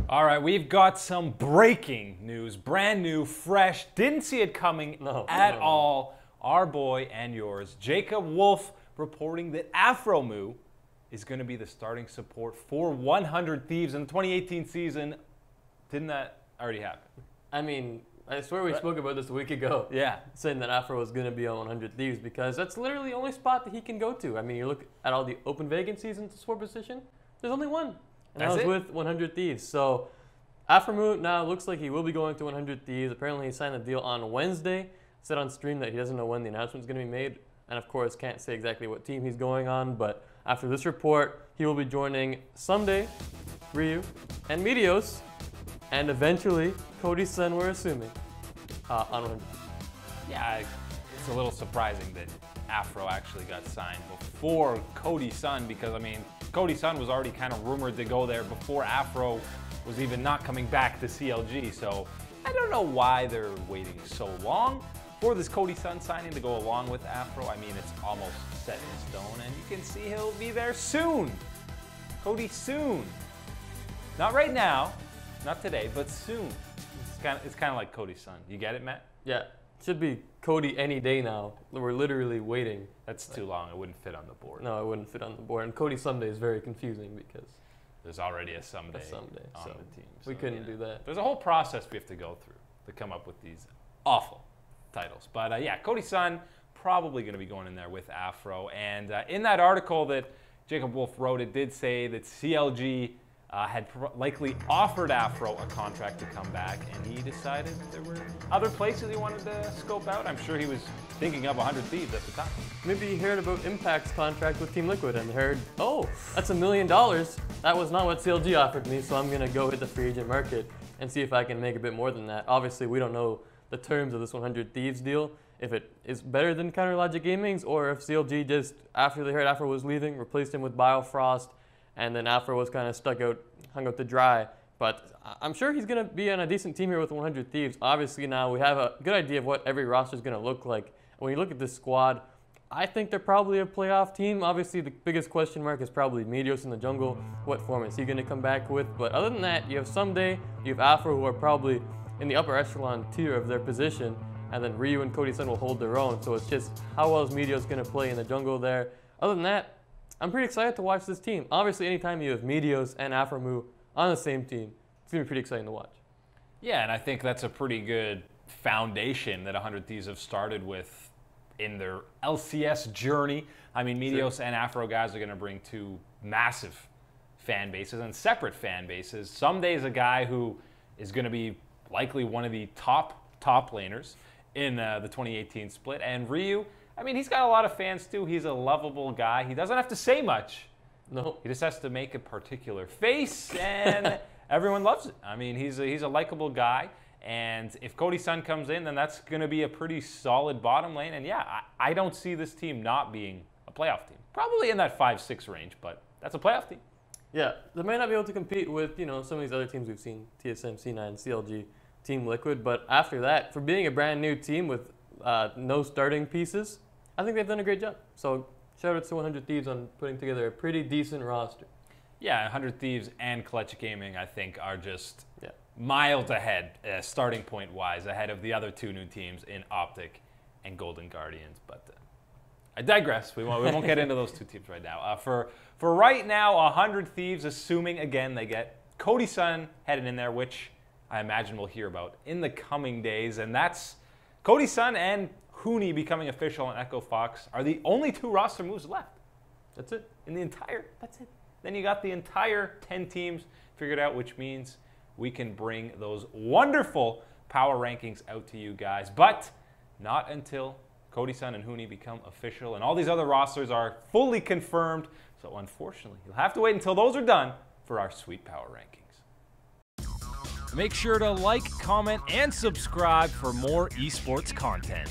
All right, we've got some breaking news, brand new, fresh, didn't see it coming at all. Our boy and yours, Jacob Wolf, reporting that Aphromoo is going to be the starting support for 100 Thieves in the 2018 season. Didn't that already happen? I mean, I swear we spoke about this a week ago. Yeah. Saying that Aphro was going to be on 100 Thieves because that's literally the only spot that he can go to. I mean, you look at all the open vacancies in the support position, there's only one. And that was with 100 Thieves. So Aphromoo now looks like he will be going to 100 Thieves. Apparently he signed a deal on Wednesday. Said on stream that he doesn't know when the announcement is going to be made. And of course can't say exactly what team he's going on. But after this report, he will be joining Ssumday, Ryu, and Meteos. And eventually Cody's son, we're assuming, on 100. Yeah, it's a little surprising that Aphro actually got signed before Cody's son, because I mean, Cody's son was already kind of rumored to go there before Aphro was even not coming back to CLG. So I don't know why they're waiting so long for this Cody Sun signing to go along with Aphro. I mean, it's almost set in stone, and you can see he'll be there soon. Cody soon. Not right now, not today, but soon. It's kind of like Cody's son. You get it, Matt? Yeah, should be Cody any day now. We're literally waiting. That's too long. It wouldn't fit on the board. No, it wouldn't fit on the board. And Cody Ssumday is very confusing because there's already a Ssumday on so the team. So we couldn't do that. There's a whole process we have to go through to come up with these awful titles. But yeah, Cody's son probably going to be going in there with Aphro. And in that article that Jacob Wolf wrote, it did say that CLG had likely offered Aphro a contract to come back, and he decided there were other places he wanted to scope out. I'm sure he was thinking of 100 Thieves at the time. Maybe he heard about Impact's contract with Team Liquid and heard, oh, that's $1 million. That was not what CLG offered me, so I'm going to go hit the free agent market and see if I can make a bit more than that. Obviously, we don't know the terms of this 100 Thieves deal, if it is better than Counter Logic Gaming's, or if CLG just, after they heard Aphro was leaving, replaced him with Biofrost, and then Aphro was kind of hung out to dry. But I'm sure he's going to be on a decent team here with 100 Thieves. Obviously now we have a good idea of what every roster is going to look like. When you look at this squad, I think they're probably a playoff team. Obviously the biggest question mark is probably Meteos in the jungle. What form is he going to come back with? But other than that, you have Ssumday, you have Aphro, who are probably in the upper echelon tier of their position. And then Ryu and Cody's son will hold their own. So it's just how well is Meteos going to play in the jungle there. Other than that, I'm pretty excited to watch this team. Obviously, anytime you have Meteos and Aphromoo on the same team, it's going to be pretty exciting to watch. Yeah, and I think that's a pretty good foundation that 100 Thieves have started with in their LCS journey. I mean, Meteos and Aphro guys are going to bring two massive fan bases and separate fan bases. Ssumday is a guy who is going to be likely one of the top laners in the 2018 split. And Ryu, I mean, he's got a lot of fans too. He's a lovable guy. He doesn't have to say much. No. He just has to make a particular face, and everyone loves it. I mean, he's a likable guy. And if Cody's son comes in, then that's going to be a pretty solid bottom lane. And yeah, I don't see this team not being a playoff team. Probably in that 5-6 range, but that's a playoff team. Yeah, they might not be able to compete with, some of these other teams we've seen, TSM, C9, CLG, Team Liquid. But after that, for being a brand new team with no starting pieces, I think they've done a great job. So shout out to 100 Thieves on putting together a pretty decent roster. Yeah, 100 Thieves and Clutch Gaming, I think, are just miles ahead, starting point-wise, ahead of the other two new teams in Optic and Golden Guardians. But I digress. We won't get into those two teams right now. For right now, 100 Thieves, assuming, again, they get Cody's son headed in there, which I imagine we'll hear about in the coming days. And that's Cody's son and Hooney becoming official on Echo Fox are the only two roster moves left. That's it. That's it. Then you got the entire 10 teams figured out, which means we can bring those wonderful power rankings out to you guys. But not until Cody's son and Hooney become official and all these other rosters are fully confirmed. So unfortunately, you'll have to wait until those are done for our sweet power rankings. Make sure to like, comment, and subscribe for more esports content.